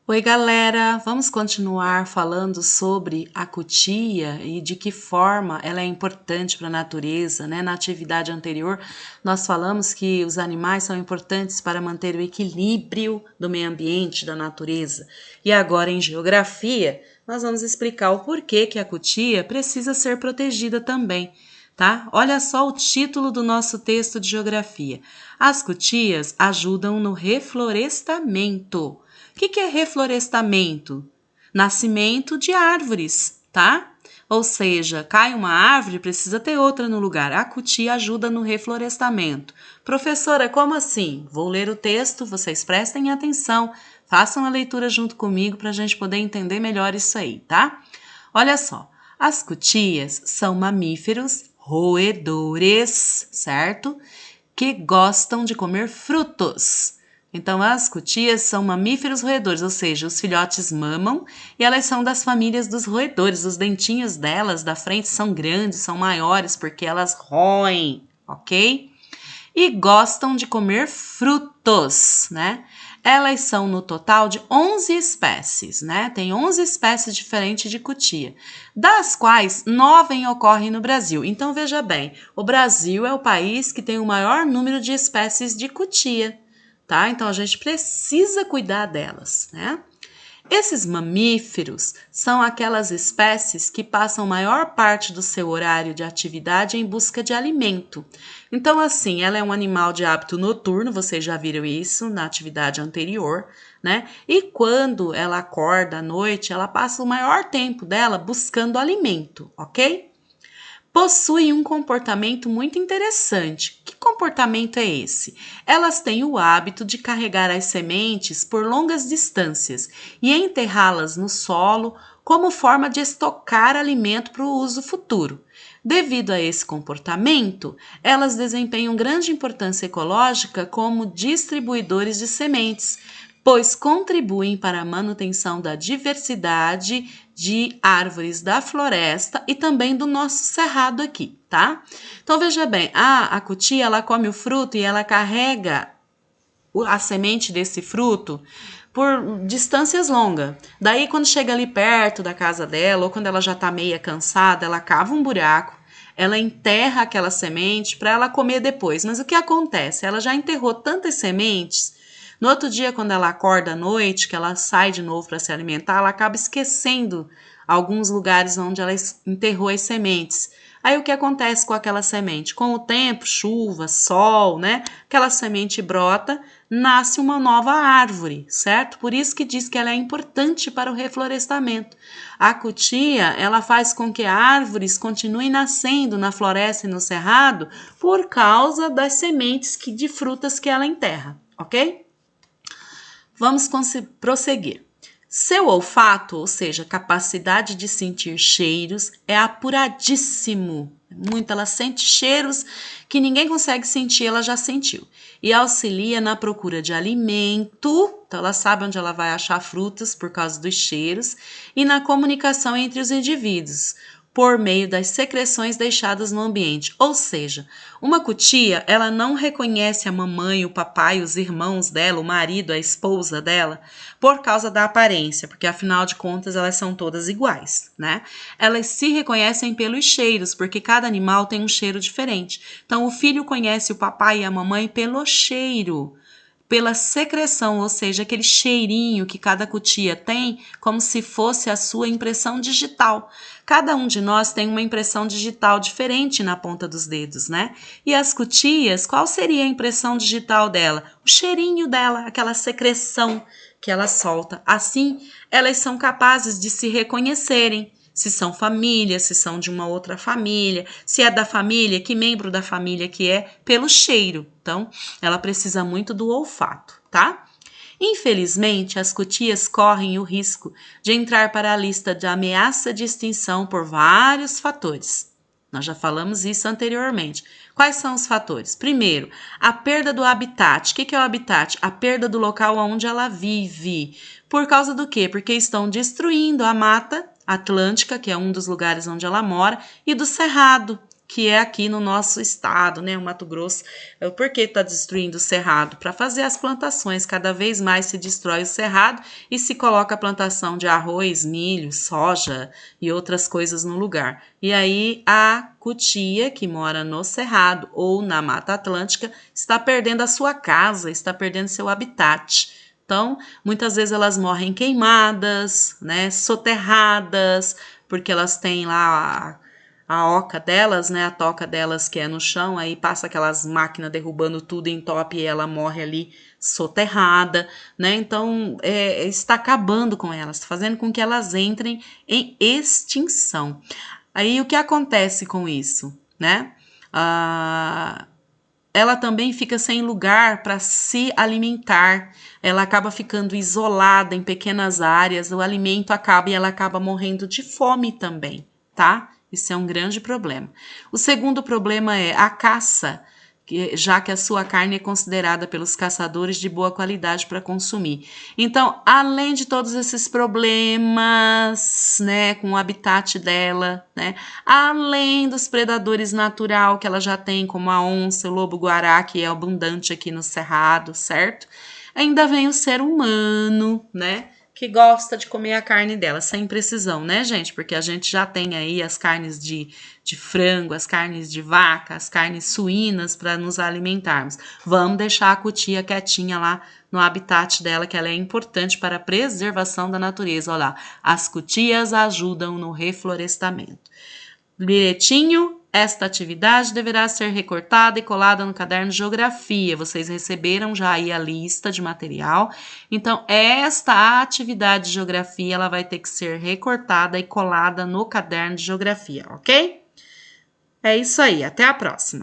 Oi, galera! Vamos continuar falando sobre a cutia e de que forma ela é importante para a natureza, né? Na atividade anterior, nós falamos que os animais são importantes para manter o equilíbrio do meio ambiente, da natureza. E agora, em geografia, nós vamos explicar o porquê que a cutia precisa ser protegida também. Tá? Olha só o título do nosso texto de geografia. As cutias ajudam no reflorestamento. O que é reflorestamento? Nascimento de árvores, tá? Ou seja, cai uma árvore, precisa ter outra no lugar. A cutia ajuda no reflorestamento. Professora, como assim? Vou ler o texto, vocês prestem atenção, façam a leitura junto comigo para a gente poder entender melhor isso aí, tá? Olha só, as cutias são mamíferos roedores, certo? Que gostam de comer frutos. Então, as cutias são mamíferos roedores, ou seja, os filhotes mamam e elas são das famílias dos roedores. Os dentinhos delas da frente são grandes, são maiores, porque elas roem, ok? E gostam de comer frutos, né? Elas são no total de 11 espécies, né? Tem 11 espécies diferentes de cutia, das quais 9 ocorrem no Brasil. Então, veja bem, o Brasil é o país que tem o maior número de espécies de cutia, tá? Então, a gente precisa cuidar delas, né? Esses mamíferos são aquelas espécies que passam maior parte do seu horário de atividade em busca de alimento. Então, assim, ela é um animal de hábito noturno, vocês já viram isso na atividade anterior, né? E quando ela acorda à noite, ela passa o maior tempo dela buscando alimento, ok? Possuem um comportamento muito interessante. Que comportamento é esse? Elas têm o hábito de carregar as sementes por longas distâncias e enterrá-las no solo como forma de estocar alimento para o uso futuro. Devido a esse comportamento, elas desempenham grande importância ecológica como distribuidores de sementes, pois contribuem para a manutenção da diversidade de árvores da floresta e também do nosso cerrado aqui, tá? Então veja bem, a cutia ela come o fruto e ela carrega a semente desse fruto por distâncias longas. Daí quando chega ali perto da casa dela ou quando ela já está meia cansada, ela cava um buraco, ela enterra aquela semente para ela comer depois. Mas o que acontece? Ela já enterrou tantas sementes. No outro dia, quando ela acorda à noite, que ela sai de novo para se alimentar, ela acaba esquecendo alguns lugares onde ela enterrou as sementes. Aí o que acontece com aquela semente? Com o tempo, chuva, sol, né? Aquela semente brota, nasce uma nova árvore, certo? Por isso que diz que ela é importante para o reflorestamento. A cutia, ela faz com que árvores continuem nascendo na floresta e no cerrado por causa das sementes de frutas que ela enterra, ok? Vamos prosseguir. Seu olfato, ou seja, capacidade de sentir cheiros, é apuradíssimo. Muito, ela sente cheiros que ninguém consegue sentir, ela já sentiu. E auxilia na procura de alimento, então ela sabe onde ela vai achar frutas por causa dos cheiros, e na comunicação entre os indivíduos, por meio das secreções deixadas no ambiente. Ou seja, uma cutia, ela não reconhece a mamãe, o papai, os irmãos dela, o marido, a esposa dela, por causa da aparência, porque afinal de contas elas são todas iguais, né? Elas se reconhecem pelos cheiros, porque cada animal tem um cheiro diferente. Então o filho conhece o papai e a mamãe pelo cheiro, pela secreção, ou seja, aquele cheirinho que cada cutia tem, como se fosse a sua impressão digital. Cada um de nós tem uma impressão digital diferente na ponta dos dedos, né? E as cutias, qual seria a impressão digital dela? O cheirinho dela, aquela secreção que ela solta. Assim, elas são capazes de se reconhecerem. Se são família, se são de uma outra família, se é da família, que membro da família que é, pelo cheiro. Então, ela precisa muito do olfato, tá? Infelizmente, as cutias correm o risco de entrar para a lista de ameaça de extinção por vários fatores. Nós já falamos isso anteriormente. Quais são os fatores? Primeiro, a perda do habitat. O que é o habitat? A perda do local onde ela vive. Por causa do quê? Porque estão destruindo a mata atlântica, que é um dos lugares onde ela mora, e do cerrado, que é aqui no nosso estado, né, o Mato Grosso. Por que está destruindo o cerrado? Para fazer as plantações, cada vez mais se destrói o cerrado e se coloca a plantação de arroz, milho, soja e outras coisas no lugar. E aí a cutia, que mora no cerrado ou na Mata Atlântica, está perdendo a sua casa, está perdendo seu habitat. Então, muitas vezes elas morrem queimadas, né, soterradas, porque elas têm lá a oca delas, né, a toca delas que é no chão, aí passa aquelas máquinas derrubando tudo em top e ela morre ali soterrada, né, então está acabando com elas, fazendo com que elas entrem em extinção. Aí o que acontece com isso, né? Ela também fica sem lugar para se alimentar, ela acaba ficando isolada em pequenas áreas, o alimento acaba e ela acaba morrendo de fome também, tá? Isso é um grande problema. O segundo problema é a caça, já que a sua carne é considerada pelos caçadores de boa qualidade para consumir. Então, além de todos esses problemas, né, com o habitat dela, né, além dos predadores natural que ela já tem, como a onça, o lobo-guará, que é abundante aqui no Cerrado, certo? Ainda vem o ser humano, né, que gosta de comer a carne dela, sem precisão, né, gente? Porque a gente já tem aí as carnes de frango, as carnes de vaca, as carnes suínas para nos alimentarmos. Vamos deixar a cutia quietinha lá no habitat dela, que ela é importante para a preservação da natureza. Olha lá, as cutias ajudam no reflorestamento. Bilhetinho, esta atividade deverá ser recortada e colada no caderno de geografia. Vocês receberam já aí a lista de material. Então, esta atividade de geografia, ela vai ter que ser recortada e colada no caderno de geografia, ok? É isso aí, até a próxima!